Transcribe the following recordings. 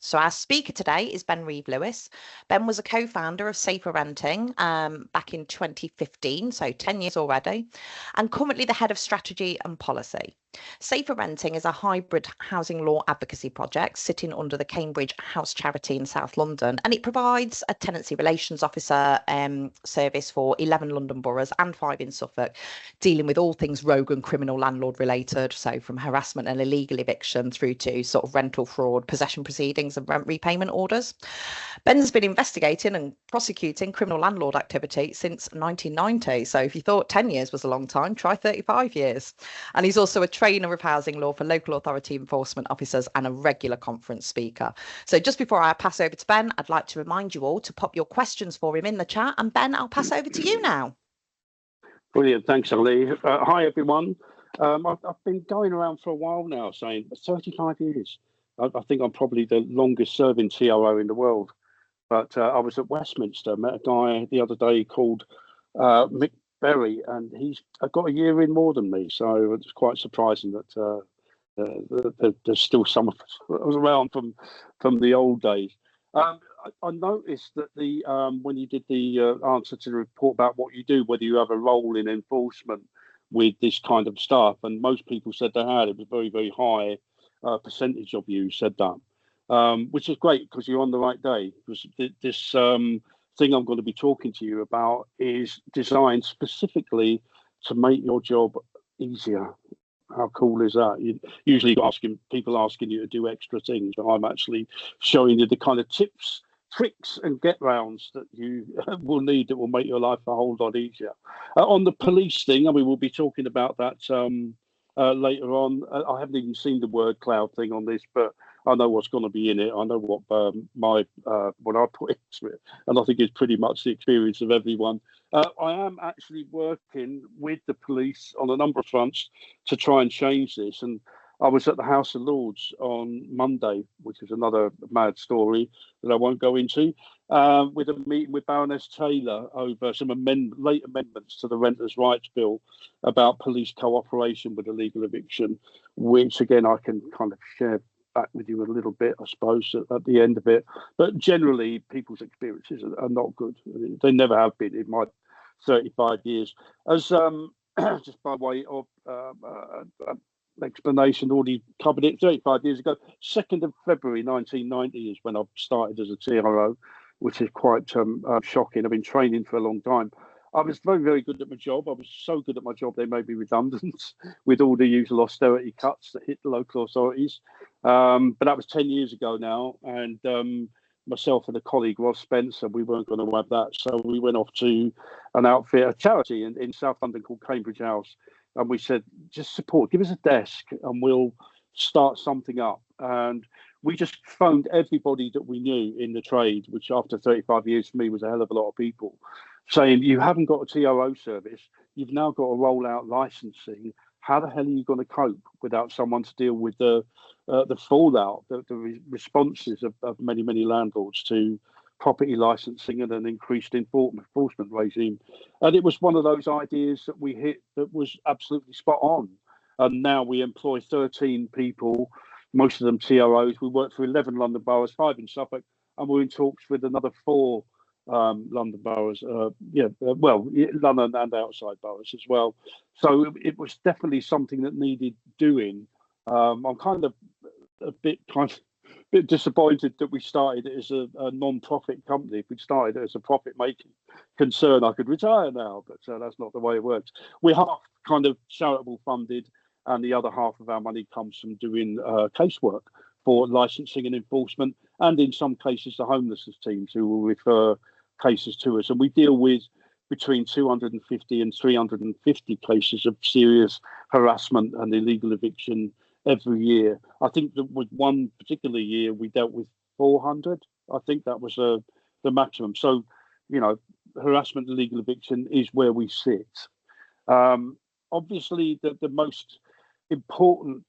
So our speaker today is Ben Reeve-Lewis. Ben was a co-founder of Safer Renting back in 2015, so 10 years already, and currently the head of strategy and policy. Safer Renting is a hybrid housing law advocacy project sitting under the Cambridge House Charity in South London, and it provides a tenancy relations officer service for 11 London boroughs and 5 in Suffolk, dealing with all things rogue and criminal landlord related, so from harassment and illegal eviction through to sort of rental fraud, possession proceedings and rent repayment orders. Ben's been investigating and prosecuting criminal landlord activity since 1990. So if you thought 10 years was a long time, try 35 years. And he's also a trainer of housing law for local authority enforcement officers and a regular conference speaker. So just before I pass over to Ben, I'd like to remind you all to pop your questions for him in the chat. And Ben, I'll pass over to you now. Brilliant. Thanks, Ali. Hi, everyone. I've been going around for a while now saying 35 years. I think I'm probably the longest serving TRO in the world. But I was at Westminster, met a guy the other day called Mick Berry, and he's got a year in more than me. So it's quite surprising that there's still some of us around from the old days. I noticed that when you did the answer to the report about what you do, whether you have a role in enforcement with this kind of stuff, and most people said they had. It was very, very high percentage of you said that, which is great because you're on the right day. Because this thing I'm going to be talking to you about is designed specifically to make your job easier. How cool is that? Usually people asking you to do extra things, but I'm actually showing you the kind of tips, tricks and get rounds that you will need that will make your life a whole lot easier. On the police thing, and we will be talking about that later on. I haven't even seen the word cloud thing on this, but I know what's going to be in it. I know what what I put into it, and I think it's pretty much the experience of everyone. I am actually working with the police on a number of fronts to try and change this. And I was at the House of Lords on Monday, which is another mad story that I won't go into, with a meeting with Baroness Taylor over some late amendments to the Renters' Rights Bill about police cooperation with illegal eviction, which again I can kind of share back with you a little bit, I suppose, at the end of it. But generally, people's experiences are not good. They never have been in my 35 years. As just by way of explanation, already covered it 35 years ago. 2nd of February 1990 is when I started as a TRO, which is quite shocking. I've been training for a long time. I was very, very good at my job. I was so good at my job they made me redundant with all the usual austerity cuts that hit the local authorities. But that was 10 years ago now, and myself and a colleague, Ross Spencer, we weren't going to have that. So we went off to an outfit, a charity in South London called Cambridge House. And we said, just support, give us a desk and we'll start something up. And we just phoned everybody that we knew in the trade, which after 35 years for me was a hell of a lot of people, saying, you haven't got a TRO service, you've now got to roll out licensing. How the hell are you going to cope without someone to deal with the fallout, the responses of many, many landlords to property licensing and an increased enforcement regime? And it was one of those ideas that we hit that was absolutely spot on. And now we employ 13 people, most of them TROs. We work for 11 London boroughs, 5 in Suffolk, and we're in talks with another 4 London boroughs, London and outside boroughs as well. So it was definitely something that needed doing. I'm kind of a bit disappointed that we started it as a non-profit company. If we'd started it as a profit-making concern, I could retire now, but that's not the way it works. We're half kind of charitable funded, and the other half of our money comes from doing casework for licensing and enforcement, and in some cases the homelessness teams who will refer cases to us. And we deal with between 250 and 350 cases of serious harassment and illegal eviction every year. I think that with one particular year we dealt with 400. I think that was the maximum. So, you know, harassment and illegal eviction is where we sit. Obviously, the most important,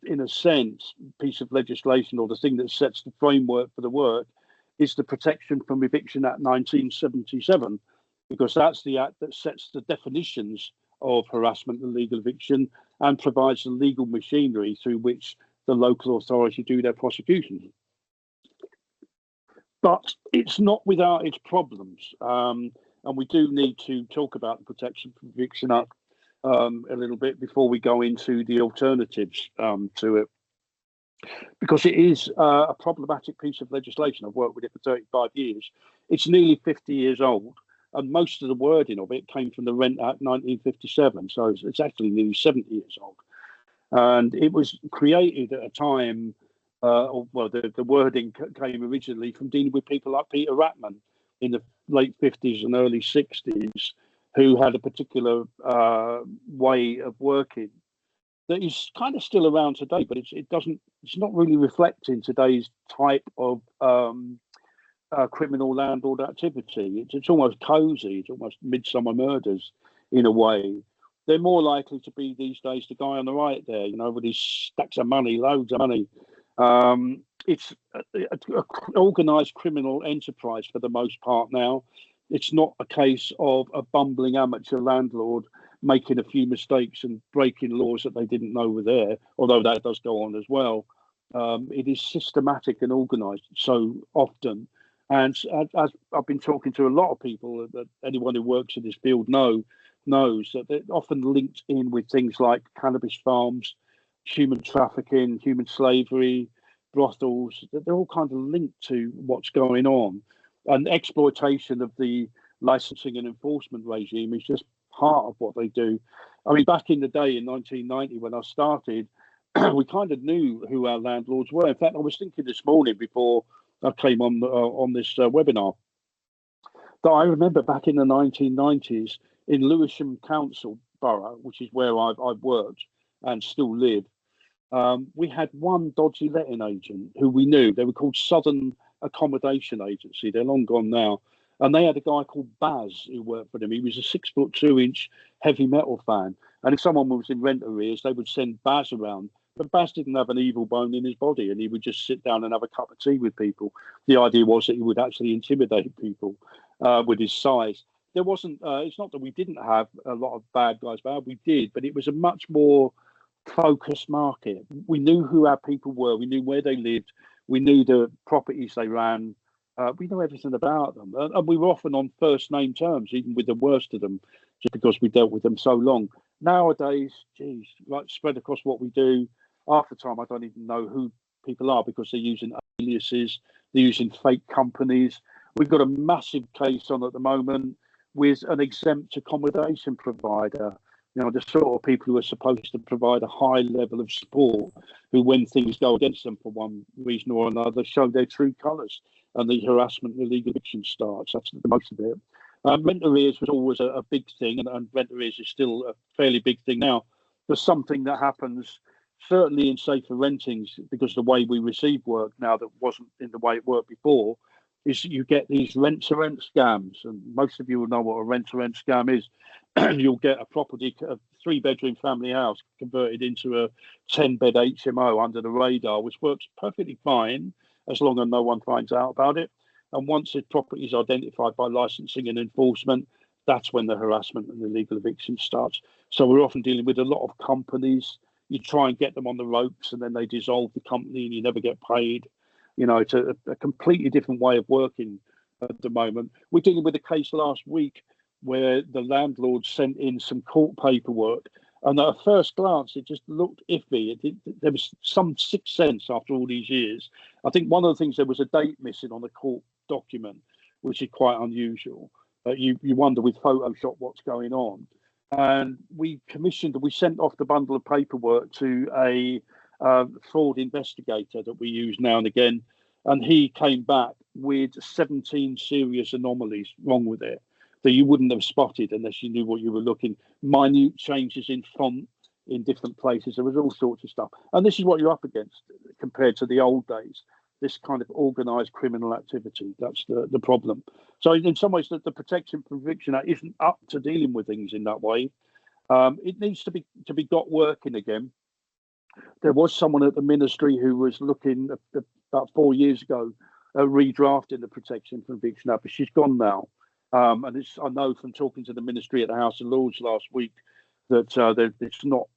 in a sense, piece of legislation, or the thing that sets the framework for the work, is the Protection from Eviction Act 1977, because that's the act that sets the definitions of harassment and legal eviction and provides the legal machinery through which the local authority do their prosecution. But it's not without its problems. And we do need to talk about the Protection from Eviction Act a little bit before we go into the alternatives to it, because it is a problematic piece of legislation. I've worked with it for 35 years. It's nearly 50 years old, and most of the wording of it came from the Rent Act 1957, so it's actually nearly 70 years old. And it was created at a time, the wording came originally from dealing with people like Peter Ratman in the late 50s and early 60s, who had a particular way of working that is kind of still around today, but it's not really reflecting today's type of criminal landlord activity. It's almost cozy, it's almost midsummer murders in a way. They're more likely to be these days the guy on the right there, with his stacks of money, loads of money. It's an organised criminal enterprise for the most part now. It's not a case of a bumbling amateur landlord making a few mistakes and breaking laws that they didn't know were there, although that does go on as well. It is systematic and organised so often. And as I've been talking to a lot of people, that anyone who works in this field knows that they're often linked in with things like cannabis farms, human trafficking, human slavery, brothels. They're all kind of linked to what's going on. And exploitation of the licensing and enforcement regime is just part of what they do. I mean, back in the day in 1990, when I started, we kind of knew who our landlords were. In fact, I was thinking this morning before I came on this webinar that I remember back in the 1990s in Lewisham Council Borough, which is where I've worked and still live. We had one dodgy letting agent who we knew. They were called Southern Accommodation Agency. They're long gone now. And they had a guy called Baz who worked for them. He was a 6'2" heavy metal fan. And if someone was in rent arrears, they would send Baz around. But Baz didn't have an evil bone in his body, and he would just sit down and have a cup of tea with people. The idea was that he would actually intimidate people with his size. There wasn't, it's not that we didn't have a lot of bad guys, we did, but it was a much more focused market. We knew who our people were, we knew where they lived, we knew the properties they ran, we knew everything about them. And we were often on first name terms, even with the worst of them, just because we dealt with them so long. Nowadays, geez, like spread across what we do, half the time I don't even know who people are because they're using aliases, they're using fake companies. We've got a massive case on at the moment with an exempt accommodation provider, the sort of people who are supposed to provide a high level of support, who when things go against them for one reason or another, show their true colours, and the harassment and illegal eviction starts. That's the most of it. Rent arrears was always a big thing, and rent arrears is still a fairly big thing now. There's something that happens certainly in safer rentings, because the way we receive work now that wasn't in the way it worked before, is you get these rent-to-rent scams. And most of you will know what a rent-to-rent scam is. You'll get a property, a 3-bedroom family house converted into a 10-bed HMO under the radar, which works perfectly fine as long as no one finds out about it. And once the property is identified by licensing and enforcement, that's when the harassment and illegal eviction starts. So we're often dealing with a lot of companies. You try and get them on the ropes, and then they dissolve the company and you never get paid. It's a completely different way of working at the moment. We're dealing with a case last week where the landlord sent in some court paperwork, and at first glance, it just looked iffy. There was some sixth sense after all these years. I think one of the things, there was a date missing on the court document, which is quite unusual. You wonder with Photoshop what's going on. And we sent off the bundle of paperwork to a fraud investigator that we use now and again, and he came back with 17 serious anomalies wrong with it that you wouldn't have spotted unless you knew what you were looking. Minute changes in font in different places. There was all sorts of stuff, and this is what you're up against compared to the old days. This kind of organised criminal activity. That's the problem. So in some ways, the Protection from Eviction Act isn't up to dealing with things in that way. It needs to be got working again. There was someone at the ministry who was looking at, about 4 years ago, redrafting the Protection from Eviction Act, but she's gone now. And I know from talking to the ministry at the House of Lords last week that it's not,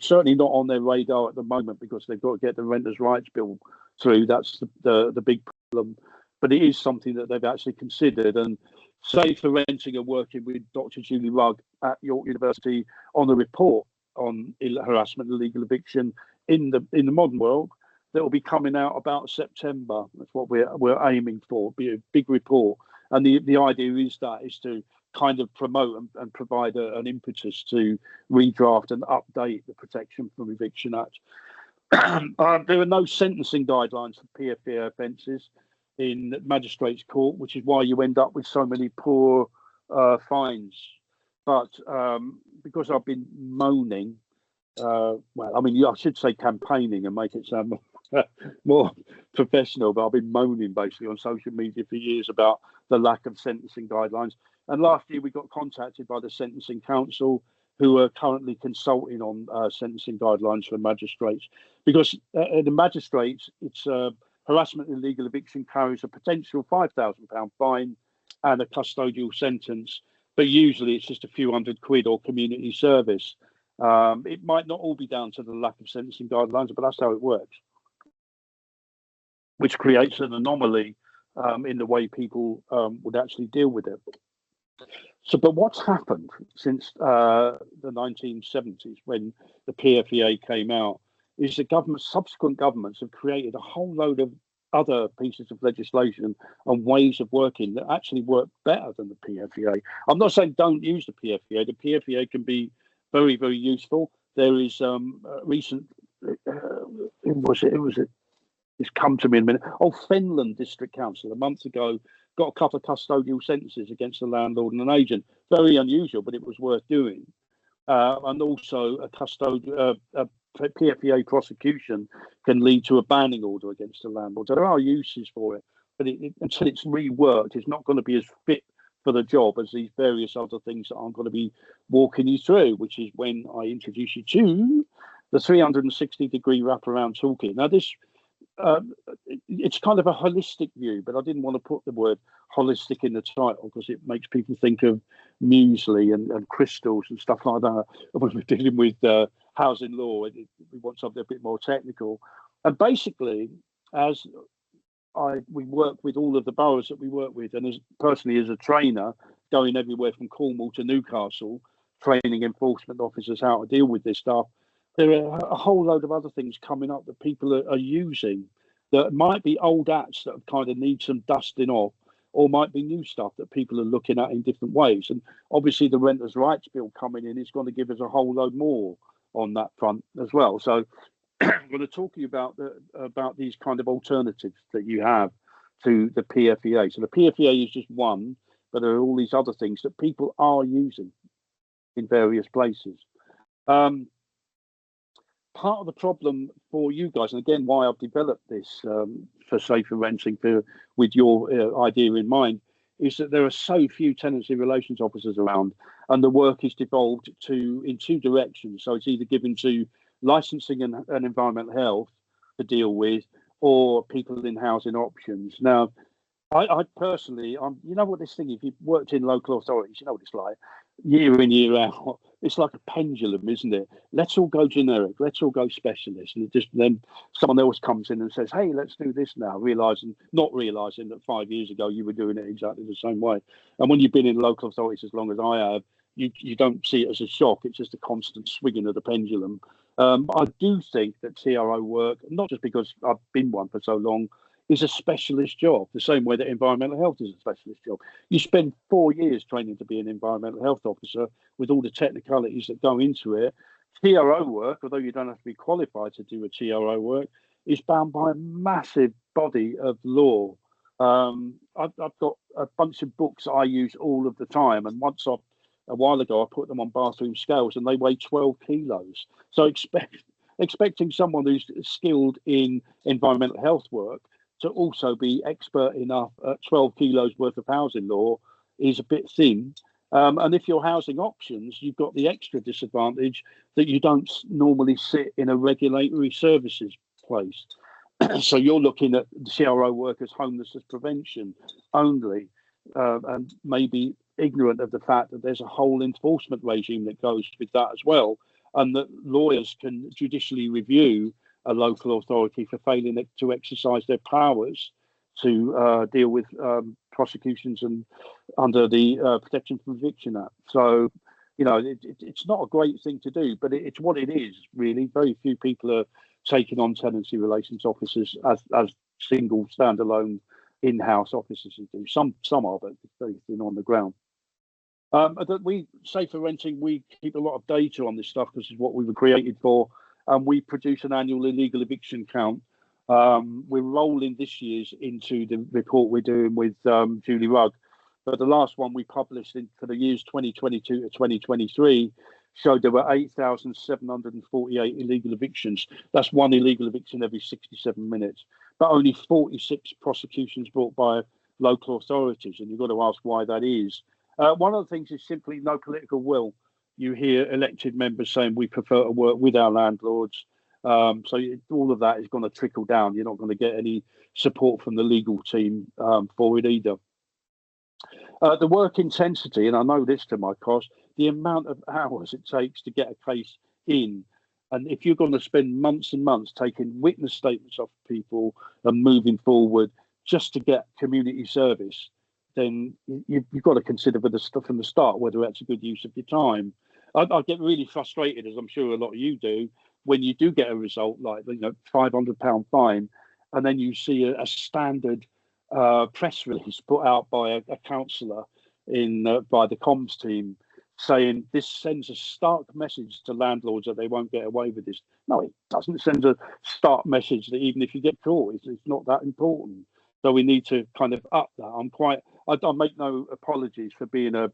certainly not on their radar at the moment, because they've got to get the Renters' Rights Bill through. That's the big problem. but it is something that they've actually considered. And Safer Renting are working with Dr. Julie Rugg at York University on a report on harassment and illegal eviction in the modern world that will be coming out about September. That's what we're aiming for. Be a big report, and the idea is to kind of promote and provide an impetus to redraft and update the Protection from Eviction Act. There are no sentencing guidelines for PFEA offences in magistrates' court, which is why you end up with so many poor fines. But because I've been moaning, I should say campaigning and make it sound more professional, but I've been moaning basically on social media for years about the lack of sentencing guidelines. And last year we got contacted by the Sentencing Council, who are currently consulting on sentencing guidelines for magistrates, because the magistrates, it's harassment and illegal eviction carries a potential £5,000 fine and a custodial sentence, but usually it's just a few £100 or community service. It might not all be down to the lack of sentencing guidelines, but that's how it works, which creates an anomaly in the way people would actually deal with it. So, but what's happened since the 1970s, when the PFEA came out, is that subsequent governments have created a whole load of other pieces of legislation and ways of working that actually work better than the PFEA. I'm not saying don't use the PFEA. The PFEA can be very, very useful. There is recent, it's come to me in a minute. Fenland District Council a month ago got a couple of custodial sentences against a landlord and an agent. Very unusual, but it was worth doing. And also a PFEA prosecution can lead to a banning order against a landlord. So there are uses for it, but until it's reworked, it's not going to be as fit for the job as these various other things that I'm going to be walking you through, which is when I introduce you to the 360-degree wraparound toolkit. Now, this it's kind of a holistic view, but I didn't want to put the word holistic in the title because it makes people think of muesli and crystals and stuff like that. When we're dealing with housing law, we want something a bit more technical. And basically, as we work with all of the boroughs that we work with, and personally as a trainer, going everywhere from Cornwall to Newcastle, training enforcement officers how to deal with this stuff, there are a whole load of other things coming up that people are using that might be old acts that kind of need some dusting off, or might be new stuff that people are looking at in different ways. And obviously the Renters' Rights Bill coming in is going to give us a whole load more on that front as well. So I'm going to talk to you about these kind of alternatives that you have to the PFEA. So the PFEA is just one, but there are all these other things that people are using in various places. Part of the problem for you guys, and again, why I've developed this for Safer Renting with your idea in mind, is that there are so few tenancy relations officers around, and the work is devolved in two directions. So it's either given to licensing and environmental health to deal with, or people in housing options. Now, I personally, you know what this thing, if you've worked in local authorities, you know what it's like, year in, year out, it's like a pendulum, isn't it? Let's all go generic, let's all go specialist. And then someone else comes in and says, hey, let's do this now, not realising that 5 years ago you were doing it exactly the same way. And when you've been in local authorities as long as I have, you don't see it as a shock. It's just a constant swinging of the pendulum. I do think that TRO work, not just because I've been one for so long, is a specialist job, the same way that environmental health is a specialist job. You spend 4 years training to be an environmental health officer with all the technicalities that go into it. TRO work, although you don't have to be qualified to do a TRO work, is bound by a massive body of law. I've got a bunch of books I use all of the time, and a while ago I put them on bathroom scales and they weigh 12 kilos. So expecting someone who's skilled in environmental health work to also be expert enough at 12 kilos worth of housing law is a bit thin. And if you're housing options, you've got the extra disadvantage that you don't normally sit in a regulatory services place. So you're looking at CRO work as homelessness prevention only, and maybe ignorant of the fact that there's a whole enforcement regime that goes with that as well, and that lawyers can judicially review a local authority for failing to exercise their powers to deal with prosecutions and under the Protection from Eviction Act. So, you know, it's not a great thing to do, but it's what it is, really. Very few people are taking on tenancy relations officers as single standalone in-house officers who do. Some are, but it's very thin on the ground. We Safer Renting, we keep a lot of data on this stuff because it's what we were created for, and we produce an annual illegal eviction count. We're rolling this year's into the report we're doing with Julie Rugg, but the last one we published for the years 2022 to 2023 showed there were 8,748 illegal evictions. That's one illegal eviction every 67 minutes, but only 46 prosecutions brought by local authorities, and you've got to ask why that is. One of the things is simply no political will. You hear elected members saying we prefer to work with our landlords. So all of that is going to trickle down. You're not going to get any support from the legal team for it either. The work intensity, and I know this to my cost, the amount of hours it takes to get a case in. And if you're going to spend months and months taking witness statements off people and moving forward just to get community service, then you've got to consider with the stuff from the start whether that's a good use of your time. I get really frustrated, as I'm sure a lot of you do, when you do get a result like, you know, £500 fine, and then you see a standard press release put out by a councillor by the comms team saying this sends a stark message to landlords that they won't get away with this. No, it doesn't send a stark message that even if you get caught, it's not that important. So we need to kind of up that. I make no apologies for being a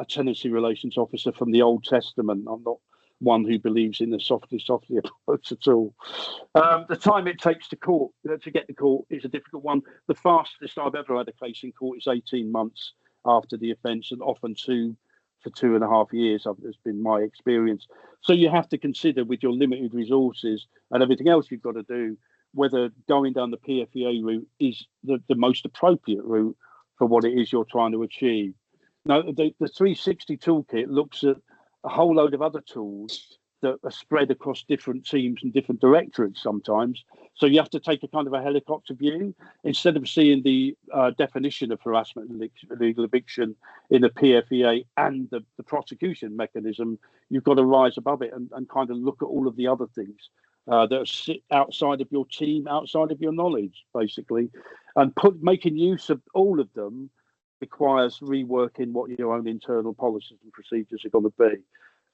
tenancy relations officer from the Old Testament. I'm not one who believes in the softly approach at all. The time it takes to get to court is a difficult one. The fastest I've ever had a case in court is 18 months after the offence, and often 2 for 2.5 years. Has been my experience. So you have to consider, with your limited resources and everything else you've got to do, whether going down the PFEA route is the most appropriate route for what it is you're trying to achieve. Now, the 360 toolkit looks at a whole load of other tools that are spread across different teams and different directorates sometimes. So you have to take a kind of a helicopter view. Instead of seeing the definition of harassment and illegal eviction in the PFEA and the prosecution mechanism, you've got to rise above it and kind of look at all of the other things that sit outside of your team, outside of your knowledge, basically. And making use of all of them requires reworking what your own internal policies and procedures are going to be.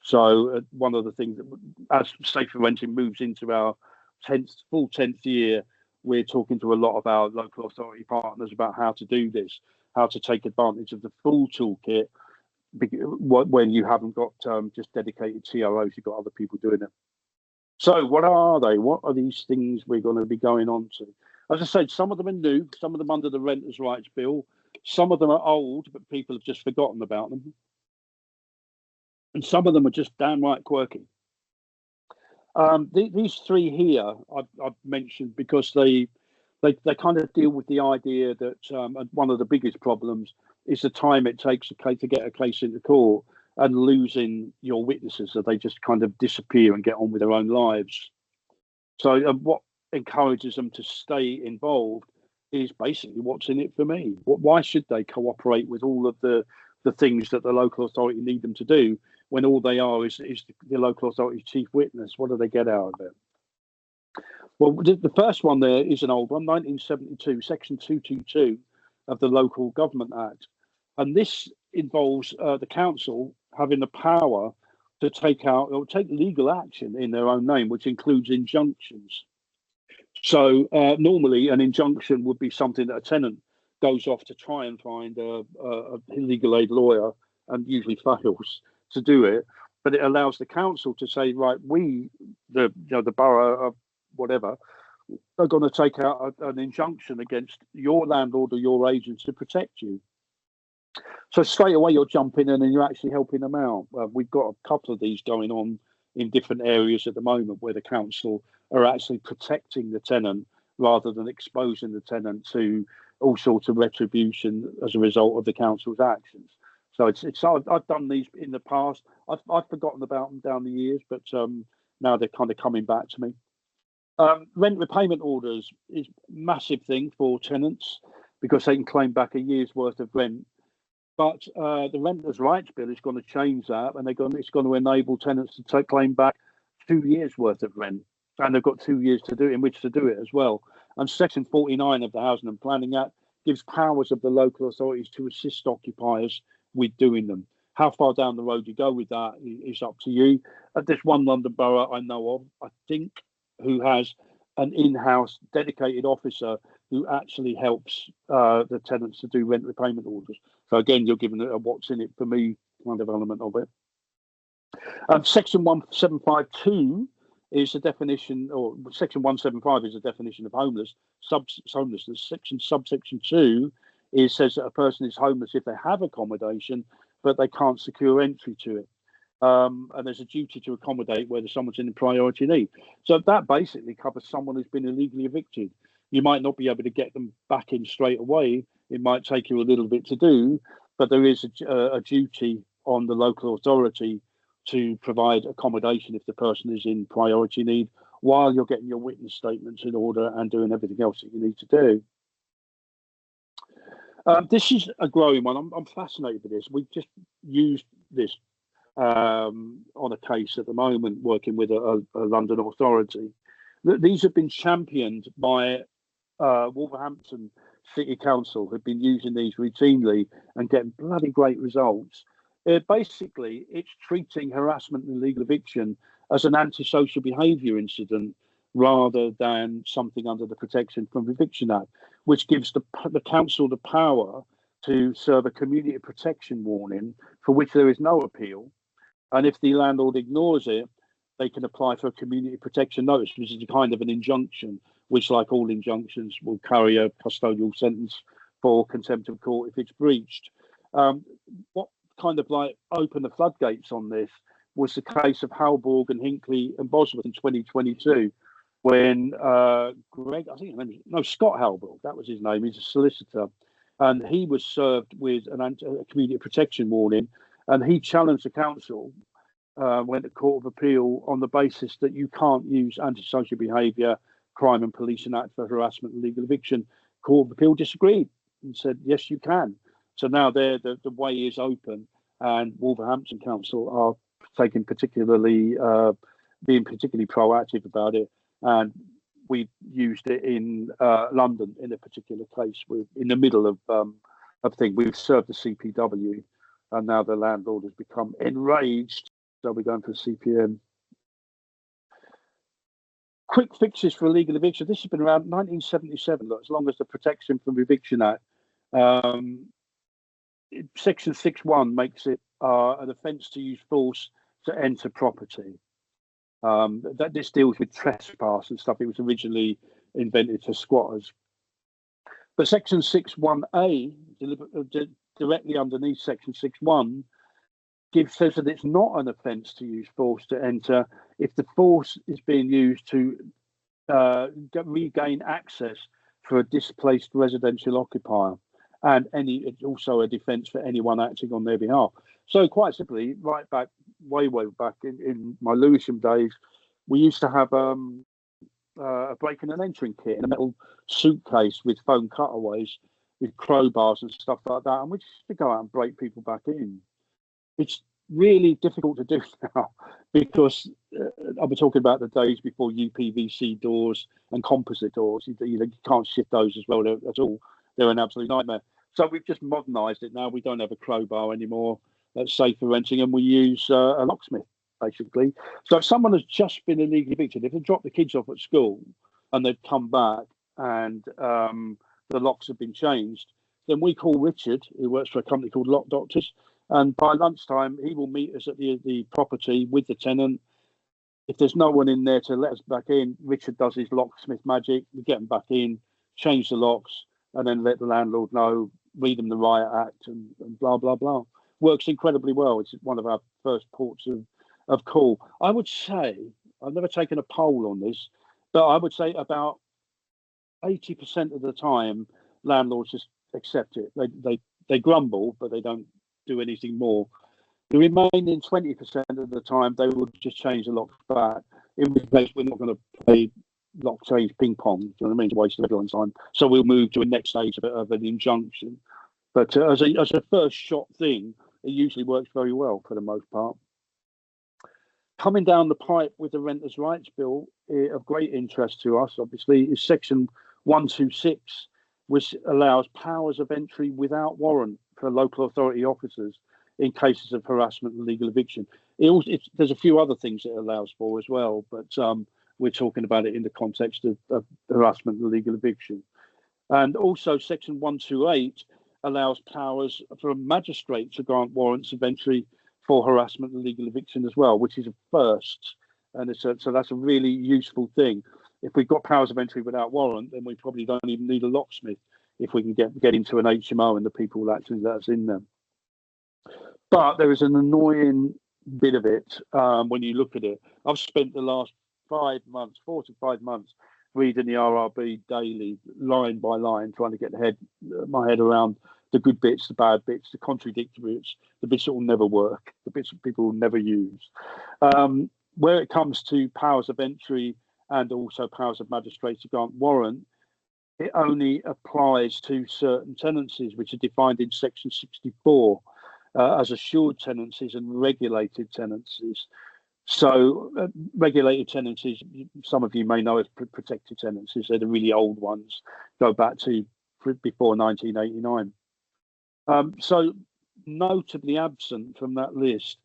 So one of the things that, as Safer Renting moves into our full 10th year, we're talking to a lot of our local authority partners about how to do this, how to take advantage of the full toolkit when you haven't got just dedicated CROs, you've got other people doing it. So what are they? What are these things we're going to be going on to? As I said, some of them are new, some of them under the Renters' Rights Bill, some of them are old, but people have just forgotten about them. And some of them are just downright quirky. These three here I've mentioned because they kind of deal with the idea that one of the biggest problems is the time it takes to get a case into court and losing your witnesses, so they just kind of disappear and get on with their own lives. So what encourages them to stay involved is basically what's in it for me. Why should they cooperate with all of the things that the local authority need them to do when all they are is the local authority's chief witness? What do they get out of it? Well, the first one there is an old one, 1972, Section 222 of the Local Government Act. And this involves the council having the power to take legal action in their own name, which includes injunctions. So normally an injunction would be something that a tenant goes off to try and find a legal aid lawyer and usually fails to do it. But it allows the council to say, right, we, the borough of whatever, are going to take out an injunction against your landlord or your agent to protect you. So straight away you're jumping in and you're actually helping them out. We've got a couple of these going on in different areas at the moment where the council are actually protecting the tenant rather than exposing the tenant to all sorts of retribution as a result of the council's actions. So I've done these in the past. I've forgotten about them down the years, but now they're kind of coming back to me. Rent repayment orders is a massive thing for tenants because they can claim back a year's worth of rent. But the Renters' Rights Bill is going to change that, and it's going to enable tenants to claim back 2 years' worth of rent, and they've got 2 years to do it in which to do it as well. And Section 49 of the Housing and Planning Act gives powers of the local authorities to assist occupiers with doing them. How far down the road you go with that is up to you. There's one London borough I know of, I think, who has an in-house dedicated officer who actually helps the tenants to do rent repayment orders. So again, you're given a what's in it for me kind of element of it. Section 1752 is a definition, or Section 175 is a definition of homelessness. Subsection 2 says that a person is homeless if they have accommodation, but they can't secure entry to it. And there's a duty to accommodate whether someone's in priority need. So that basically covers someone who's been illegally evicted. You might not be able to get them back in straight away. It might take you a little bit to do, but there is a duty on the local authority to provide accommodation if the person is in priority need while you're getting your witness statements in order and doing everything else that you need to do. This is a growing one. I'm fascinated with this. We've just used this on a case at the moment, working with a London authority. These have been championed by Wolverhampton City Council, who've been using these routinely and getting bloody great results. Basically, it's treating harassment and illegal eviction as an antisocial behaviour incident rather than something under the Protection from Eviction Act, which gives the council the power to serve a community protection warning for which there is no appeal. And if the landlord ignores it, they can apply for a community protection notice, which is a kind of an injunction, which, like all injunctions, will carry a custodial sentence for contempt of court if it's breached. What kind of like opened the floodgates on this was the case of Halborg and Hinckley and Bosworth in 2022, when Scott Halborg, that was his name, he's a solicitor, and he was served with a community protection warning, and he challenged the council, went to Court of Appeal on the basis that you can't use antisocial behaviour, Crime and Policing Act for harassment and legal eviction. Court of Appeal disagreed and said, yes, you can. So now the way is open, and Wolverhampton Council are being particularly proactive about it. And we used it in London in a particular case. We're in the middle of thing. We've served the CPW, and now the landlord has become enraged. So we're going for CPM. Quick fixes for illegal eviction. This has been around 1977, as long as the Protection from Eviction Act. Section 6.1 makes it an offence to use force to enter property. That this deals with trespass and stuff. It was originally invented for squatters. But Section 6.1a, directly underneath Section 6.1, says that it's not an offence to use force to enter if the force is being used to regain access for a displaced residential occupier, and it's also a defence for anyone acting on their behalf. So quite simply, right back, way back in my Lewisham days, we used to have a breaking and entering kit in a metal suitcase with foam cutaways, with crowbars and stuff like that, and we just to go out and break people back in. It's really difficult to do now because I'll be talking about the days before UPVC doors and composite doors. You can't shift those as well at all. They're an absolute nightmare. So we've just modernised it now. We don't have a crowbar anymore. That's safe for renting, and we use a locksmith, basically. So if someone has just been illegally evicted, if they drop the kids off at school and they've come back and the locks have been changed, then we call Richard, who works for a company called Lock Doctors, and by lunchtime he will meet us at the property with the tenant. If there's no one in there to let us back in, Richard does his locksmith magic. We get them back in, change the locks, and then let the landlord know, read them the Riot Act, and blah, blah, blah. Works incredibly well. It's one of our first ports of call. I would say, I've never taken a poll on this, but I would say about 80% of the time, landlords just accept it. They grumble, but they don't do anything more. The remaining 20% of the time, they will just change the locks back, in which case we're not going to pay lock change ping pong. Do you know what I mean? It's a waste of everyone's time. So we'll move to a next stage of an injunction. But as a first shot thing, it usually works very well for the most part. Coming down the pipe with the Renters' Rights Bill, of great interest to us, obviously, is Section 126, which allows powers of entry without warrant for local authority officers in cases of harassment and legal eviction. There's a few other things it allows for as well, but we're talking about it in the context of harassment and legal eviction. And also Section 128 allows powers for a magistrate to grant warrants of entry for harassment and legal eviction as well, which is a first. And so that's a really useful thing. If we've got powers of entry without warrant, then we probably don't even need a locksmith if we can get into an HMO and the people that's in them. But there is an annoying bit of it when you look at it. I've spent the last 4 to 5 months, reading the RRB daily, line by line, trying to get my head around the good bits, the bad bits, the contradictory bits, the bits that will never work, the bits that people will never use. Where it comes to powers of entry and also powers of magistrates to grant warrant, it only applies to certain tenancies, which are defined in Section 64 as assured tenancies and regulated tenancies. So regulated tenancies, some of you may know as protected tenancies. They're the really old ones, go back to before 1989. So notably absent from that list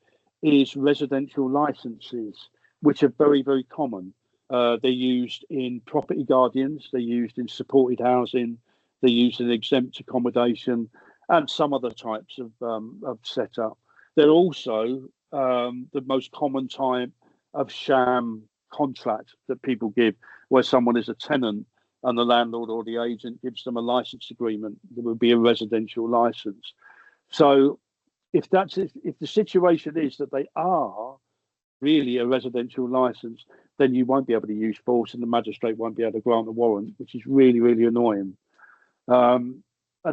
is residential licenses, which are very, very common. They're used in property guardians, they're used in supported housing, they're used in exempt accommodation and some other types of setup. They're also the most common type of sham contract that people give, where someone is a tenant and the landlord or the agent gives them a license agreement that would be a residential license. So if the situation is that they are really a residential license, then you won't be able to use force and the magistrate won't be able to grant a warrant, which is really, really annoying. And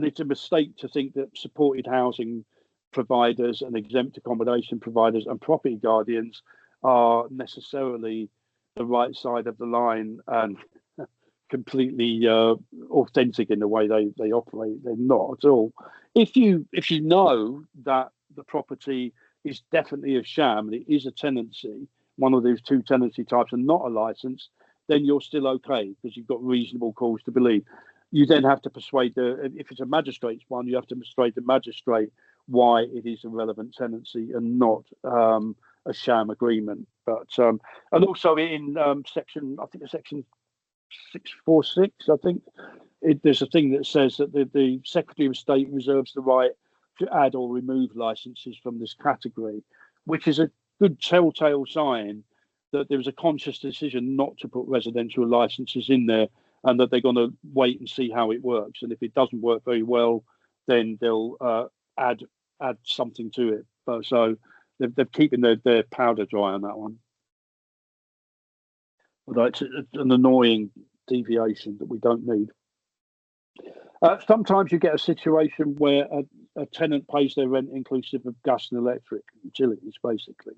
it's a mistake to think that supported housing providers and exempt accommodation providers and property guardians are necessarily the right side of the line and completely authentic in the way they operate. They're not at all. If you know that the property is definitely a sham and it is a tenancy, one of those two tenancy types and not a license, then you're still okay because you've got reasonable cause to believe. You then have to persuade if it's a magistrate's one, you have to persuade the magistrate why it is a relevant tenancy and not a sham agreement. But and also in section 646, I think there's a thing that says that the Secretary of State reserves the right to add or remove licenses from this category, which is a good telltale sign that there was a conscious decision not to put residential licenses in there and that they're going to wait and see how it works. And if it doesn't work very well, then they'll add something to it. But so they're keeping their powder dry on that one. Although it's an annoying deviation that we don't need. Sometimes you get a situation where a tenant pays their rent inclusive of gas and electric utilities, basically,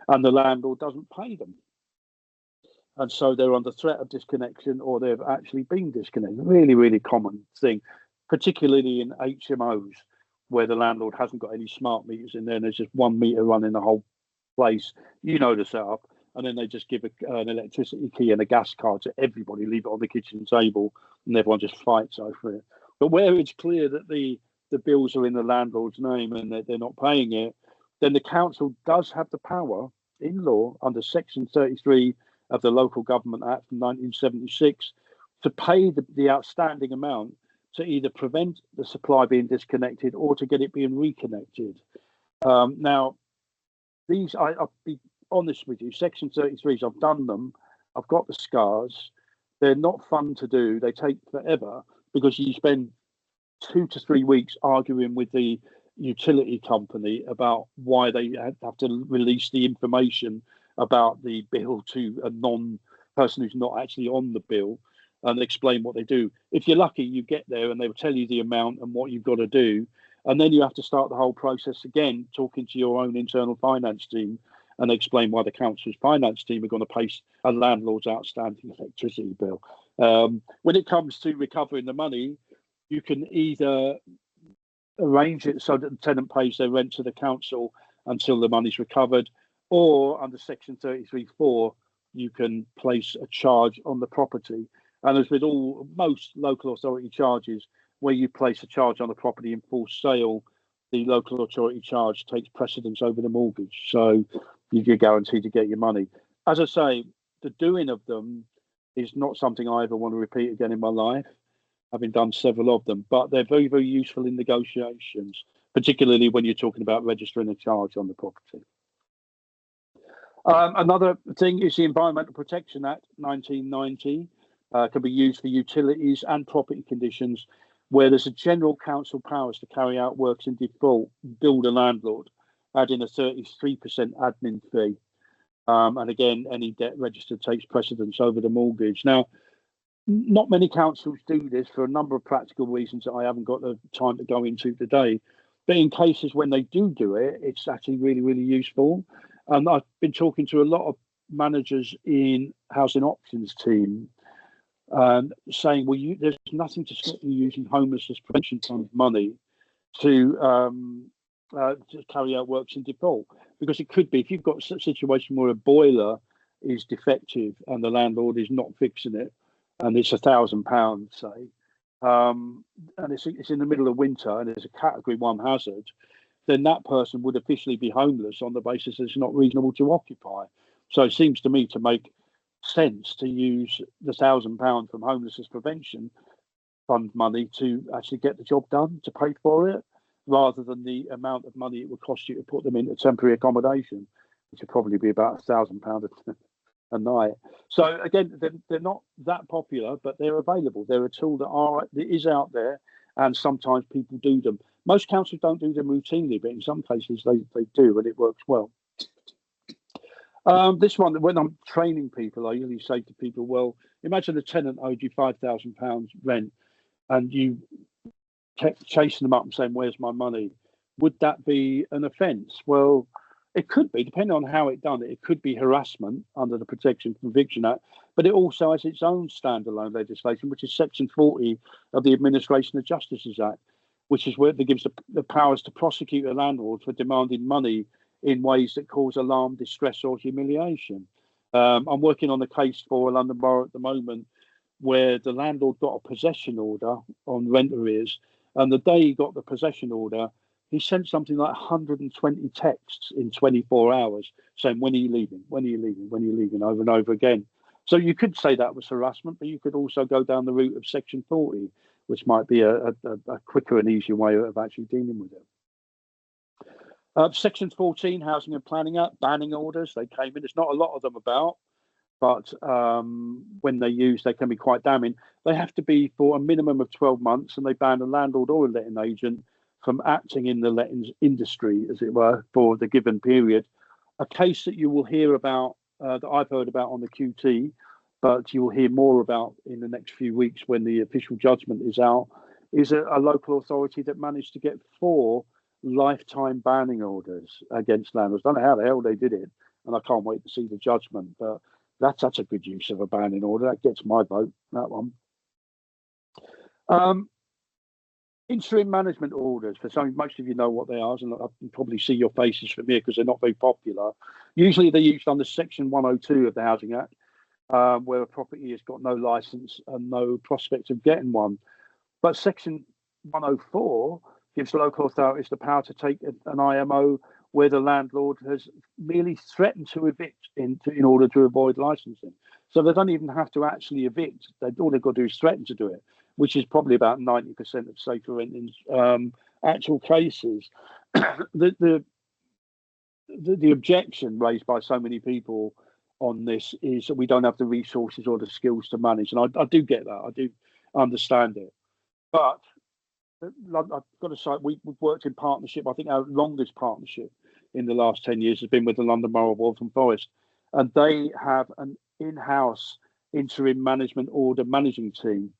and the landlord doesn't pay them. And so they're under threat of disconnection or they've actually been disconnected. Really, really common thing, particularly in HMOs where the landlord hasn't got any smart meters in there and there's just 1 meter running the whole place. You know the setup. And then they just give an electricity key and a gas card to everybody, leave it on the kitchen table, and everyone just fights over it. But where it's clear that the bills are in the landlord's name and they're not paying it, then the council does have the power in law under Section 33 of the Local Government Act from 1976 to pay the outstanding amount to either prevent the supply being disconnected or to get it being reconnected. Now, these, I'll be honest with you, Section 33s, I've done them, I've got the scars. They're not fun to do. They take forever because you spend 2 to 3 weeks arguing with the utility company about why they have to release the information about the bill to a non-person who's not actually on the bill and explain what they do. If you're lucky, you get there and they will tell you the amount and what you've got to do. And then you have to start the whole process again, talking to your own internal finance team and explain why the council's finance team are going to pay a landlord's outstanding electricity bill. When it comes to recovering the money, you can either arrange it so that the tenant pays their rent to the council until the money's recovered, or under Section 33(4), you can place a charge on the property. And as with most local authority charges, where you place a charge on the property in full sale, the local authority charge takes precedence over the mortgage. So you're guaranteed to get your money. As I say, the doing of them is not something I ever want to repeat again in my life, having done several of them, but they're very, very useful in negotiations, particularly when you're talking about registering a charge on the property. Another thing is the Environmental Protection Act 1990 can be used for utilities and property conditions where there's a general council powers to carry out works in default, bill the landlord, adding a 33% admin fee. And again, any debt registered takes precedence over the mortgage. Now, not many councils do this for a number of practical reasons that I haven't got the time to go into today. But in cases when they do it, it's actually really, really useful. And I've been talking to a lot of managers in housing options team saying, well, there's nothing to stop you using homelessness prevention fund money to carry out works in default. Because it could be, if you've got a situation where a boiler is defective and the landlord is not fixing it, and it's £1,000, say, and it's in the middle of winter and it's a category 1 hazard, then that person would officially be homeless on the basis that it's not reasonable to occupy. So it seems to me to make sense to use the £1,000 from homelessness prevention fund money to actually get the job done, to pay for it, rather than the amount of money it would cost you to put them into temporary accommodation, which would probably be about £1,000 a night. So again, they're not that popular, but they're available. They're a tool that is out there, and sometimes people do them. Most councils don't do them routinely, but in some cases they do, and it works well. This one, when I'm training people, I usually say to people, well, imagine a tenant owed you £5,000 rent and you kept chasing them up and saying, where's my money? Would that be an offence? Well, it could be, depending on how it's done. It could be harassment under the Protection from Eviction Act, but it also has its own standalone legislation, which is Section 40 of the Administration of Justice's Act, which is where it gives the powers to prosecute a landlord for demanding money in ways that cause alarm, distress, or humiliation. I'm working on a case for London Borough at the moment where the landlord got a possession order on rent arrears, and the day he got the possession order, he sent something like 120 texts in 24 hours saying, when are you leaving? When are you leaving? When are you leaving? Over and over again. So you could say that was harassment, but you could also go down the route of Section 40, which might be a quicker and easier way of actually dealing with it. Section 14, Housing and Planning Act, banning orders. They came in. There's not a lot of them about, but when they're used, they can be quite damning. They have to be for a minimum of 12 months, and they ban a landlord or a letting agent from acting in the lettings industry, as it were, for the given period. A case that you will hear about, that I've heard about on the QT, but you will hear more about in the next few weeks when the official judgment is out, is a local authority that managed to get 4 lifetime banning orders against landlords. I don't know how the hell they did it, and I can't wait to see the judgment, but that's a good use of a banning order. That gets my vote, that one. Interim management orders, for something most of you know what they are, and I can probably see your faces from here because they're not very popular. Usually they're used under Section 102 of the Housing Act, where a property has got no licence and no prospect of getting one. But Section 104 gives local authorities the power to take an IMO where the landlord has merely threatened to evict in order to avoid licensing. So they don't even have to actually evict. All they've got to do is threaten to do it, which is probably about 90% of safer renting's actual cases. The objection raised by so many people on this is that we don't have the resources or the skills to manage. And I do get that. I do understand it. But I've got to say, we've worked in partnership. I think our longest partnership in the last 10 years has been with the London Borough of Waltham Forest. And they have an in-house interim management order managing team.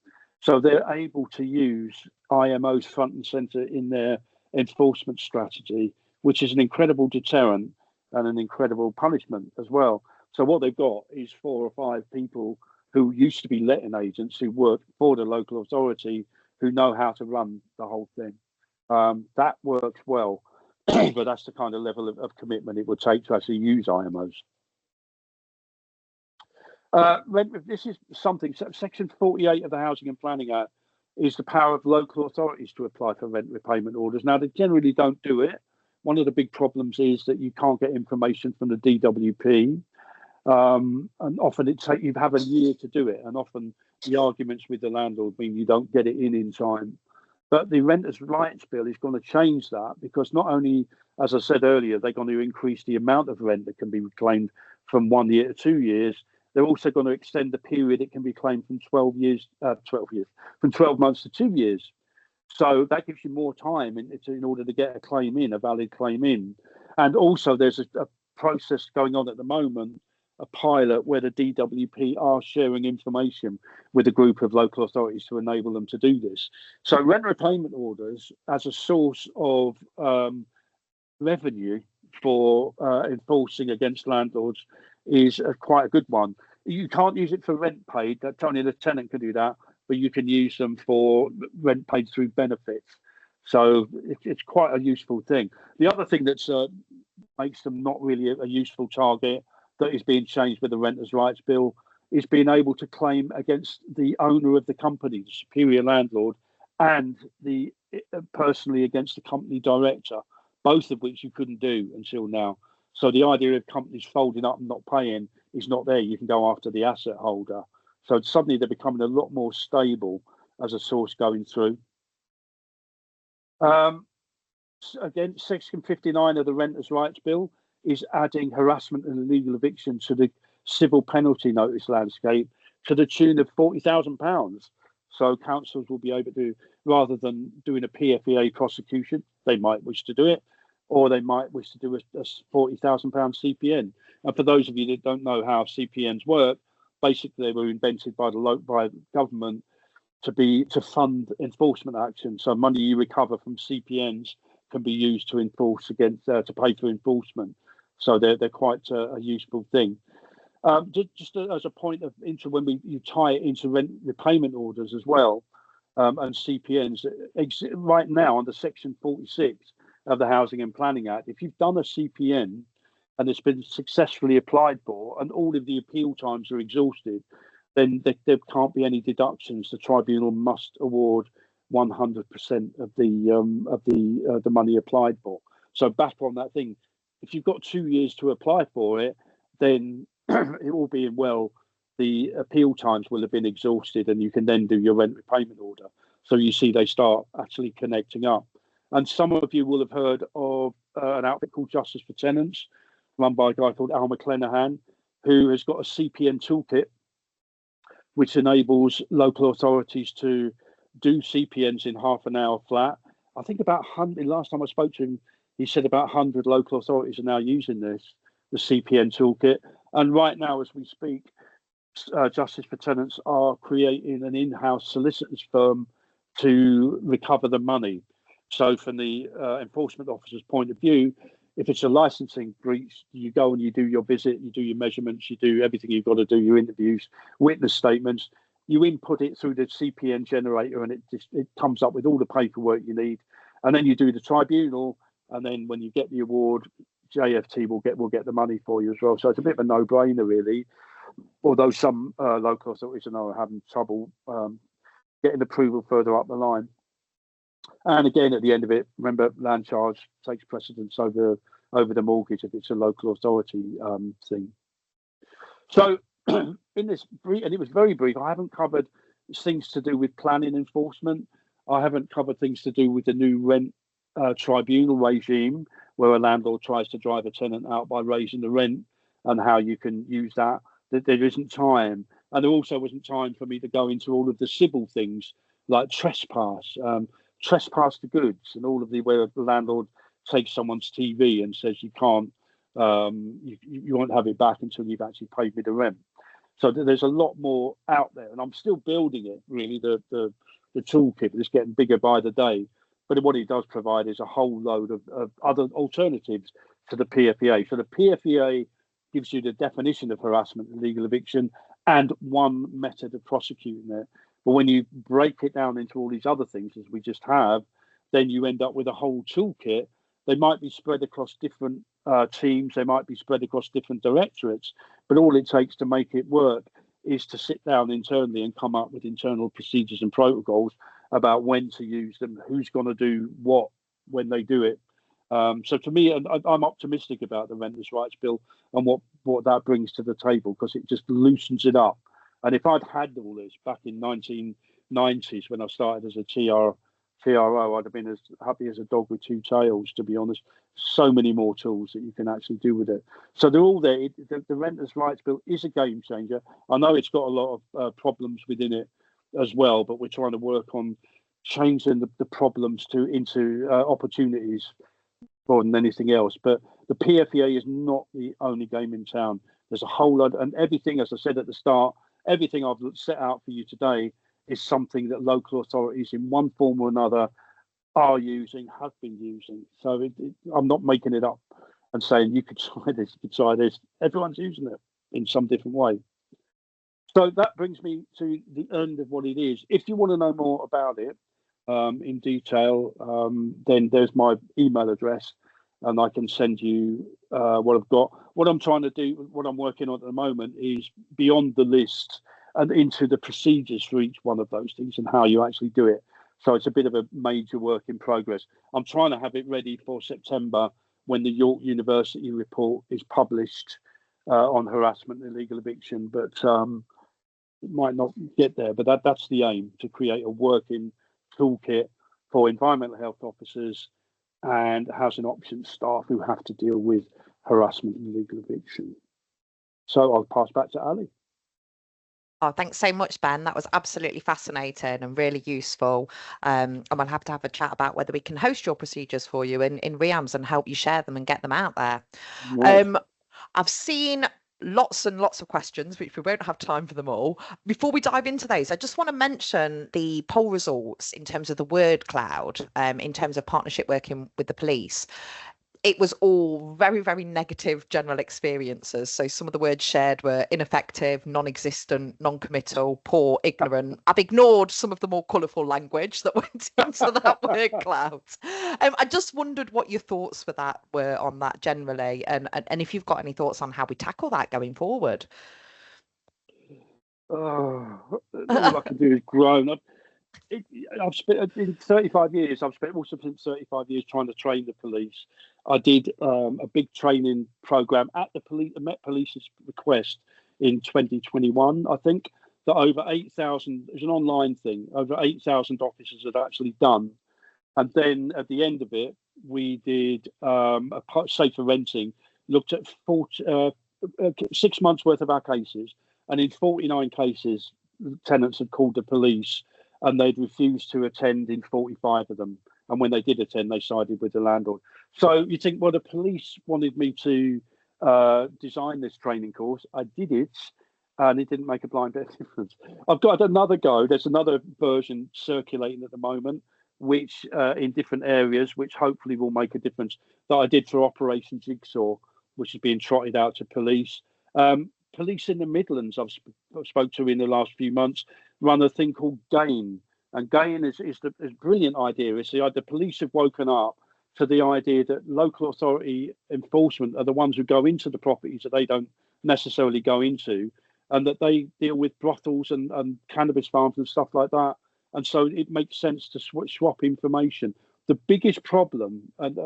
So they're able to use IMOs front and centre in their enforcement strategy, which is an incredible deterrent and an incredible punishment as well. So what they've got is 4 or 5 people who used to be letting agents who work for the local authority who know how to run the whole thing. That works well, but that's the kind of level of commitment it would take to actually use IMOs. This is something, Section 48 of the Housing and Planning Act is the power of local authorities to apply for rent repayment orders. Now, they generally don't do it. One of the big problems is that you can't get information from the DWP. And often you have a year to do it. And often the arguments with the landlord mean you don't get it in time. But the Renters' Rights Bill is going to change that, because not only, as I said earlier, they're going to increase the amount of rent that can be reclaimed from 1 year to 2 years. They're also going to extend the period it can be claimed from 12 months to 2 years. So that gives you more time in order to get a valid claim in. And also there's a process going on at the moment, a pilot where the DWP are sharing information with a group of local authorities to enable them to do this. So rent repayment orders as a source of revenue for enforcing against landlords is quite a good one. You can't use it for rent paid. That's only the tenant can do that, but you can use them for rent paid through benefits. So it's quite a useful thing. The other thing that makes them not really a useful target that is being changed with the Renters' Rights Bill is being able to claim against the owner of the company, the superior landlord, and personally against the company director, both of which you couldn't do until now. So the idea of companies folding up and not paying is not there. You can go after the asset holder. So suddenly they're becoming a lot more stable as a source going through. Again, Section 59 of the Renters' Rights Bill is adding harassment and illegal eviction to the civil penalty notice landscape to the tune of £40,000. So councils will be able to, rather than doing a PFEA prosecution, they might wish to do it, or they might wish to do a £40,000 CPN. And for those of you that don't know how CPNs work, basically they were invented by government to fund enforcement action. So money you recover from CPNs can be used to enforce against to pay for enforcement. So they're quite a useful thing. Just as a point of when you tie it into rent repayment orders as well, and CPNs, right now under Section 46 of the Housing and Planning Act, if you've done a CPN and it's been successfully applied for and all of the appeal times are exhausted, then there can't be any deductions. The tribunal must award 100% of the money applied for. So back on that thing, if you've got 2 years to apply for it, then it all being well, the appeal times will have been exhausted and you can then do your rent repayment order. So you see they start actually connecting up. And some of you will have heard of an outfit called Justice for Tenants, run by a guy called Al McClenahan, who has got a CPN toolkit, which enables local authorities to do CPNs in half an hour flat. I think about 100, last time I spoke to him, he said about 100 local authorities are now using the CPN toolkit. And right now, as we speak, Justice for Tenants are creating an in-house solicitors firm to recover the money. So from the enforcement officer's point of view, if it's a licensing breach, you go and you do your visit, you do your measurements, you do everything you've got to do, your interviews, witness statements, you input it through the CPN generator and it comes up with all the paperwork you need. And then you do the tribunal, and then when you get the award, JFT will get the money for you as well. So it's a bit of a no-brainer, really. Although some local authorities are having trouble getting approval further up the line. And again, at the end of it, remember, land charge takes precedence over the mortgage if it's a local authority thing. So in this brief, and it was very brief, I haven't covered things to do with planning enforcement. I haven't covered things to do with the new rent tribunal regime, where a landlord tries to drive a tenant out by raising the rent and how you can use that. There isn't time. And there also wasn't time for me to go into all of the civil things like trespass to goods, and all of where the landlord takes someone's TV and says you can't, you won't have it back until you've actually paid me the rent. So there's a lot more out there, and I'm still building it. Really, the toolkit is getting bigger by the day. But what it does provide is a whole load of other alternatives to the PFEA. So the PFEA gives you the definition of harassment and illegal eviction and one method of prosecuting it. But when you break it down into all these other things, as we just have, then you end up with a whole toolkit. They might be spread across different teams, they might be spread across different directorates, but all it takes to make it work is to sit down internally and come up with internal procedures and protocols about when to use them, who's going to do what when they do it. So to me, I'm optimistic about the Renters' Rights Bill and what that brings to the table, because it just loosens it up. And if I'd had all this back in 1990s when I started as a TRO, I'd have been as happy as a dog with two tails, to be honest. So many more tools that you can actually do with it. So they're all there. The Renters' Rights Bill is a game changer. I know it's got a lot of problems within it as well, but we're trying to work on changing the problems into opportunities more than anything else. But the PFEA is not the only game in town. There's a whole lot, and everything, as I said at the start, everything I've set out for you today is something that local authorities in one form or another are using, have been using. So I'm not making it up and saying you could try this, you could try this. Everyone's using it in some different way. So that brings me to the end of what it is. If you want to know more about it in detail, then there's my email address, and I can send you what I've got. What I'm trying to do, what I'm working on at the moment, is beyond the list and into the procedures for each one of those things and how you actually do it. So it's a bit of a major work in progress. I'm trying to have it ready for September when the York University report is published on harassment and illegal eviction, but it might not get there. But that's the aim, to create a working toolkit for environmental health officers and housing options staff who have to deal with harassment and illegal eviction. So I'll pass back to Ali. Oh, thanks so much, Ben. That was absolutely fascinating and really useful. And we'll have to have a chat about whether we can host your procedures for you in REAMs and help you share them and get them out there. Right. I've seen lots and lots of questions, which we won't have time for them all. Before we dive into those, I just want to mention the poll results in terms of the word cloud, in terms of partnership working with the police. It was all very, very negative general experiences. So some of the words shared were ineffective, non-existent, non-committal, poor, ignorant. I've ignored some of the more colourful language that went into that word cloud. I just wondered what your thoughts were on that generally, and if you've got any thoughts on how we tackle that going forward. All I can do is groan. I've spent in 35 years. I've spent 35 years trying to train the police. I did a big training program at the Met Police's request in 2021. I think that over 8,000. It was an online thing. Over 8,000 officers had actually done, and then at the end of it, we did a safer renting. Looked at 6 months worth of our cases, and in 49 cases, tenants had called the police, and they'd refused to attend in 45 of them. And when they did attend, they sided with the landlord. So you think, well, the police wanted me to design this training course. I did it, and it didn't make a blind bit of difference. I've got another go. There's another version circulating at the moment, which in different areas, which hopefully will make a difference, that I did for Operation Jigsaw, which is being trotted out to police. Police in the Midlands I've spoke to in the last few months run a thing called GAIN. And GAIN is a brilliant idea. It's the police have woken up to the idea that local authority enforcement are the ones who go into the properties that they don't necessarily go into, and that they deal with brothels and cannabis farms and stuff like that. And so it makes sense to swap information. The biggest problem, and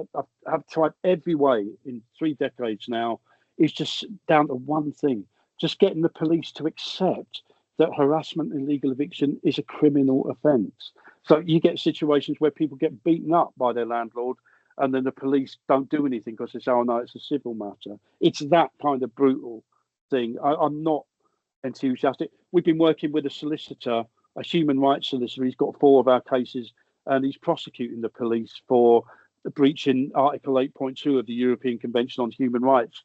I've tried every way in 3 decades now, is just down to one thing: just getting the police to accept that harassment and illegal eviction is a criminal offence. So you get situations where people get beaten up by their landlord, and then the police don't do anything because they say, oh no, it's a civil matter. It's that kind of brutal thing. I'm not enthusiastic. We've been working with a solicitor, a human rights solicitor. He's got 4 of our cases, and he's prosecuting the police for breaching Article 8.2 of the European Convention on Human Rights.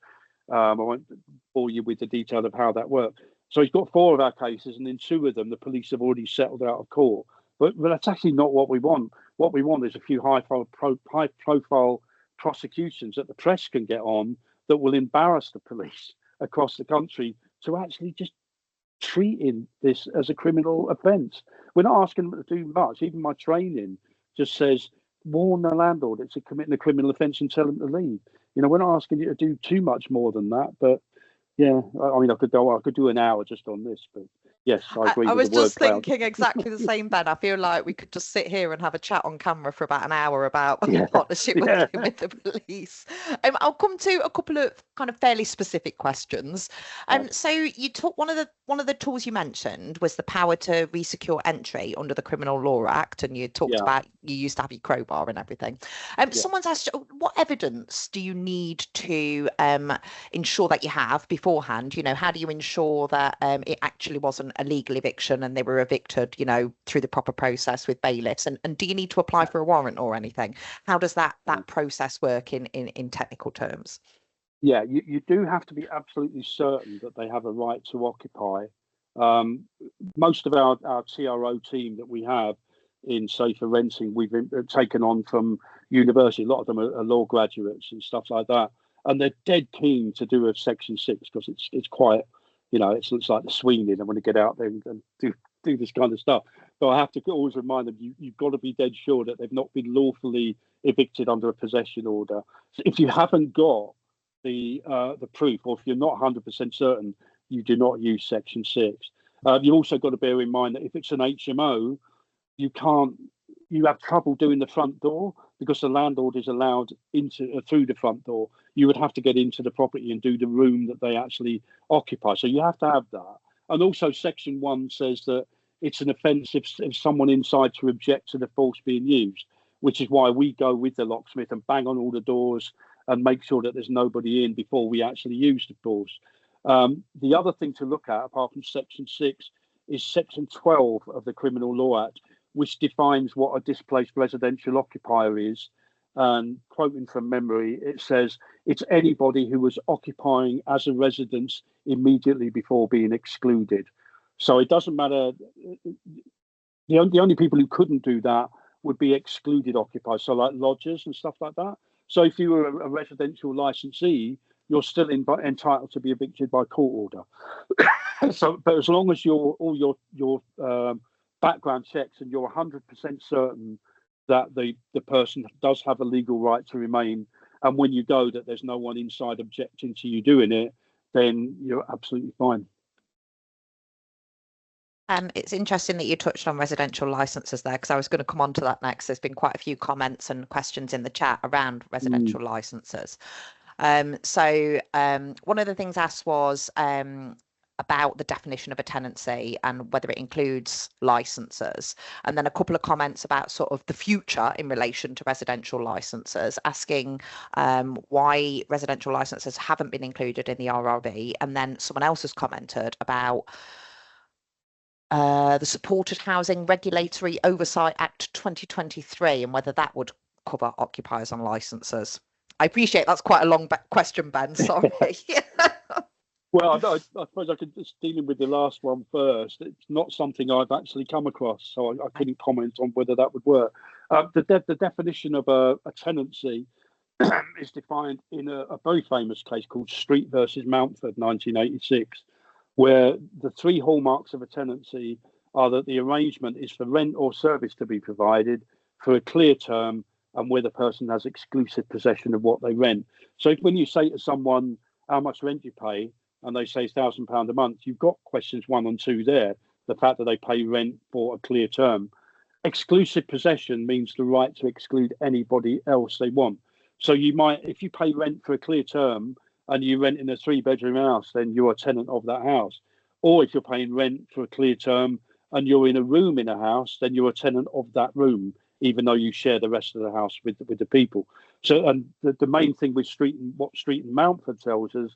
I won't bore you with the detail of how that worked. So he's got 4 of our cases, and in 2 of them, the police have already settled out of court. But that's actually not what we want. What we want is a few high-profile prosecutions that the press can get on that will embarrass the police across the country to actually just treating this as a criminal offence. We're not asking them to do much. Even my training just says warn the landlord it's committing a criminal offence and tell them to leave. You know, we're not asking you to do too much more than that. But yeah, I mean, I could do an hour just on this, but yes, I agree. I was with the word just thinking exactly the same, Ben. I feel like we could just sit here and have a chat on camera for about an hour about partnership working with the police. I'll come to a couple of kind of fairly specific questions. So you took one of the tools you mentioned was the power to resecure entry under the Criminal Law Act, and you talked about you used to have your crowbar and everything. Someone's asked, what evidence do you need to ensure that you have beforehand? You know, how do you ensure that it actually wasn't a legal eviction and they were evicted, you know, through the proper process with bailiffs? And do you need to apply for a warrant or anything? How does that process work in technical terms? Yeah, you do have to be absolutely certain that they have a right to occupy. Most of our TRO team that we have in safer renting, we've taken on from university. A lot of them are law graduates and stuff like that, and they're dead keen to do a Section 6 because it's quite, you know, it's like the Sweeney. They want to get out there and do this kind of stuff. But I have to always remind them, you've got to be dead sure that they've not been lawfully evicted under a possession order. So if you haven't got the proof, or if you're not 100% certain, you do not use Section 6. You've also got to bear in mind that if it's an HMO, you have trouble doing the front door because the landlord is allowed through the front door. You would have to get into the property and do the room that they actually occupy. So you have to have that. And also Section 1 says that it's an offence if someone inside to object to the force being used, which is why we go with the locksmith and bang on all the doors and make sure that there's nobody in before we actually use the force. The other thing to look at, apart from Section 6, is Section 12 of the Criminal Law Act, which defines what a displaced residential occupier is. And quoting from memory, it says it's anybody who was occupying as a residence immediately before being excluded. So it doesn't matter. The only people who couldn't do that would be excluded occupiers, so like lodgers and stuff like that. So if you were a residential licensee, you're still entitled to be evicted by court order. But as long as all your background checks and you're 100% certain that the person does have a legal right to remain, and when you go that there's no one inside objecting to you doing it, then you're absolutely fine. It's interesting that you touched on residential licenses there, because I was going to come on to that next. There's been quite a few comments and questions in the chat around residential licenses. So one of the things asked was about the definition of a tenancy and whether it includes licenses. And then a couple of comments about sort of the future in relation to residential licenses, asking why residential licenses haven't been included in the RRB. And then someone else has commented about the Supported Housing Regulatory Oversight Act 2023 and whether that would cover occupiers on licenses. I appreciate that's quite a long question, Ben. Sorry. Well, I suppose I could just dealing with the last one first. It's not something I've actually come across, so I couldn't comment on whether that would work. The definition of a tenancy is defined in a very famous case called Street versus Mountford, 1986, where the three hallmarks of a tenancy are that the arrangement is for rent or service to be provided for a clear term and where the person has exclusive possession of what they rent. So when you say to someone, how much rent you pay, and they say £1,000 a month, you've got questions 1 and 2 there. The fact that they pay rent for a clear term. Exclusive possession means the right to exclude anybody else they want. So you might, if you pay rent for a clear term and you rent in a 3-bedroom house, then you're a tenant of that house. Or if you're paying rent for a clear term and you're in a room in a house, then you're a tenant of that room, even though you share the rest of the house with the people. So, and the main thing with what Street and Mountford tells us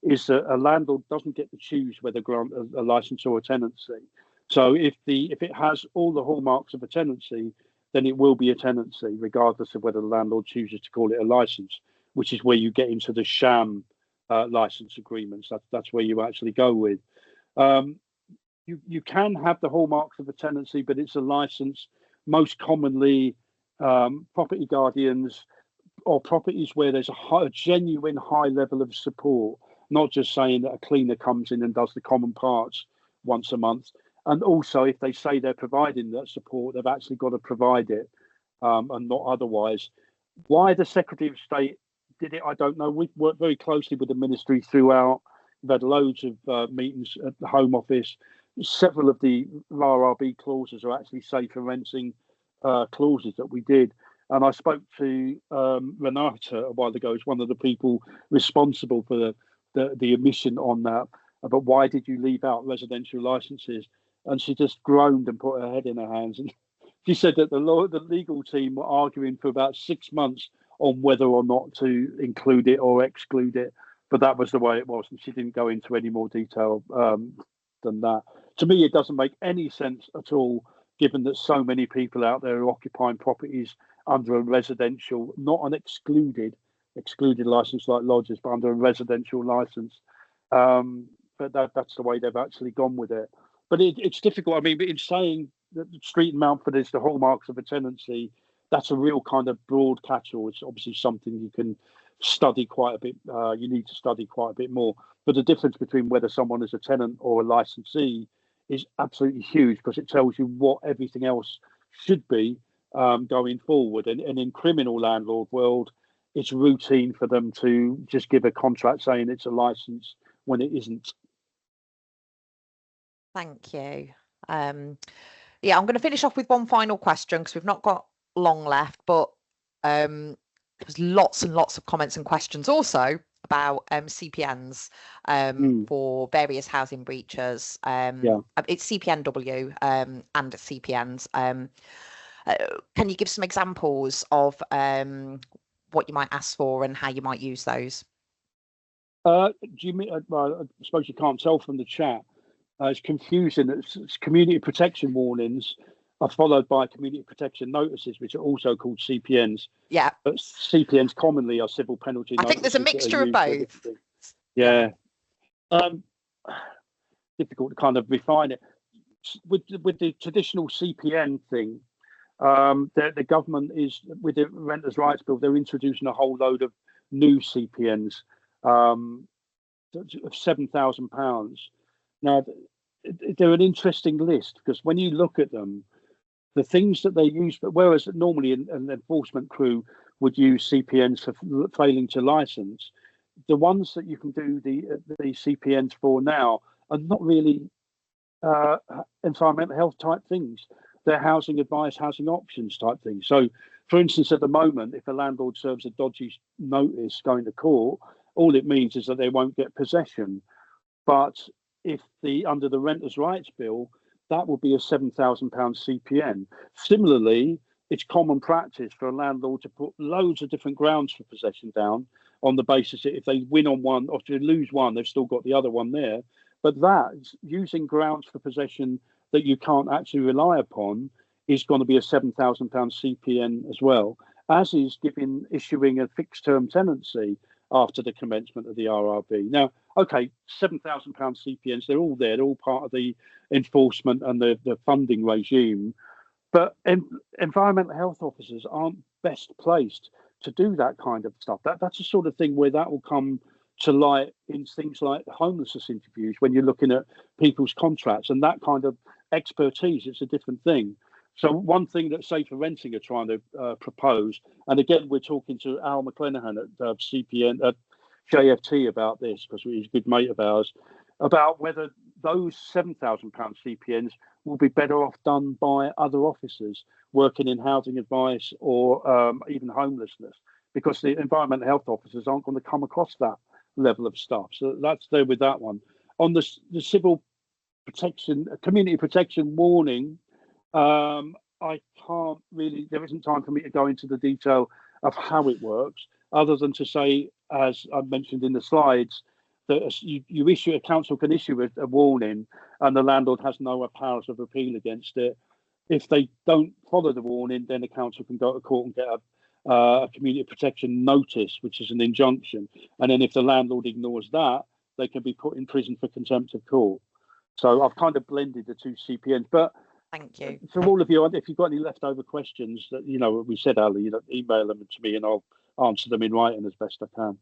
is that a landlord doesn't get to choose whether grant a license or a tenancy. So if it has all the hallmarks of a tenancy, then it will be a tenancy, regardless of whether the landlord chooses to call it a license, which is where you get into the sham license agreements. That's where you actually go with. You can have the hallmarks of a tenancy, but it's a license. Most commonly, property guardians or properties where there's a genuine high level of support, not just saying that a cleaner comes in and does the common parts once a month. And also, if they say they're providing that support, they've actually got to provide it, and not otherwise. Why the Secretary of State did it, I don't know. We've worked very closely with the ministry throughout. We've had loads of meetings at the Home Office. Several of the RRB clauses are actually safer renting clauses that we did. And I spoke to Renata a while ago, who's one of the people responsible for the omission on that. But why did you leave out residential licenses? And she just groaned and put her head in her hands. And she said that the legal team were arguing for about 6 months on whether or not to include it or exclude it. But that was the way it was. And she didn't go into any more detail than that. To me, it doesn't make any sense at all, given that so many people out there are occupying properties under a residential, not an excluded license like lodgers, but under a residential license. But that's the way they've actually gone with it. But it's difficult. I mean, in saying that Street and Mountford is the hallmarks of a tenancy, that's a real kind of broad catch-all. It's obviously something you can study quite a bit. You need to study quite a bit more. But the difference between whether someone is a tenant or a licensee is absolutely huge, because it tells you what everything else should be going forward. And in criminal landlord world, it's routine for them to just give a contract saying it's a license when it isn't. Thank you. Yeah, I'm going to finish off with one final question because we've not got long left, but there's lots and lots of comments and questions also about CPNs for various housing breaches. It's CPNW and CPNs. Can you give some examples of what you might ask for and how you might use those? Do you mean? Well, I suppose you can't tell from the chat. It's confusing. It's community protection warnings are followed by community protection notices, which are also called CPNs. Yeah. But CPNs commonly are civil penalty notices. I think there's a mixture of both. Yeah. Difficult to kind of refine it. With the traditional CPN thing, the government is, with the Renters' Rights Bill, they're introducing a whole load of new CPNs of £7,000. Now, they're an interesting list, because when you look at them, the things that they use, whereas normally an enforcement crew would use CPNs for failing to license, the ones that you can do the CPNs for now are not really environmental health type things. They're housing advice, housing options type things. So, for instance, at the moment, if a landlord serves a dodgy notice going to court, all it means is that they won't get possession. But if under the Renters' Rights Bill, that will be a £7,000 CPN. Similarly, it's common practice for a landlord to put loads of different grounds for possession down on the basis that if they win on one, or if they lose one, they've still got the other one there. But that, using grounds for possession that you can't actually rely upon, is going to be a £7,000 CPN as well, as is issuing a fixed term tenancy after the commencement of the RRB. Now, okay, £7,000 CPNs, they're all there, they're all part of the enforcement and the funding regime. But environmental health officers aren't best placed to do that kind of stuff. That's the sort of thing where that will come to light in things like homelessness interviews, when you're looking at people's contracts and that kind of expertise. It's a different thing. So one thing that Safer Renting are trying to propose, and again, we're talking to Al McClenahan at CPN, at JFT about this, because he's a good mate of ours, about whether those £7,000 CPNs will be better off done by other officers working in housing advice or even homelessness, because the environmental health officers aren't going to come across that level of stuff. So that's there with that one. On the civil protection, community protection warning, I can't really, there isn't time for me to go into the detail of how it works, other than to say, as I mentioned in the slides, that you issue, a council can issue a warning and the landlord has no powers of appeal against it. If they don't follow the warning, then the council can go to court and get a community protection notice, which is an injunction. And then if the landlord ignores that, they can be put in prison for contempt of court. So I've kind of blended the two CPNs. But thank you. For all of you, if you've got any leftover questions that, we said, Ali, email them to me and I'll answer them in writing as best I can.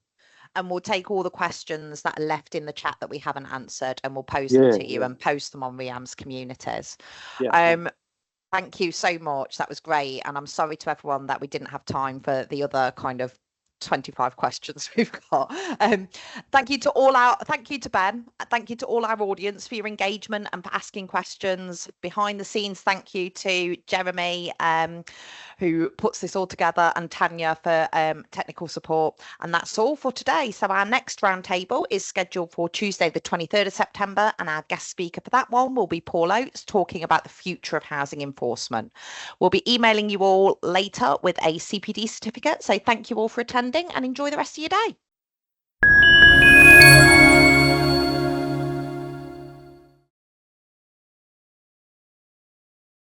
And we'll take all the questions that are left in the chat that we haven't answered, and we'll post them to you and post them on RHEM's communities. Thank you so much. That was great. And I'm sorry to everyone that we didn't have time for the other kind of 25 questions we've got. Thank you to Ben. Thank you to all our audience for your engagement and for asking questions behind the scenes. Thank you to Jeremy, who puts this all together, and Tanya for technical support. And that's all for today. So our next roundtable is scheduled for Tuesday, the 23rd of September. And our guest speaker for that one will be Paul Oates, talking about the future of housing enforcement. We'll be emailing you all later with a CPD certificate. So thank you all for attending, and enjoy the rest of your day.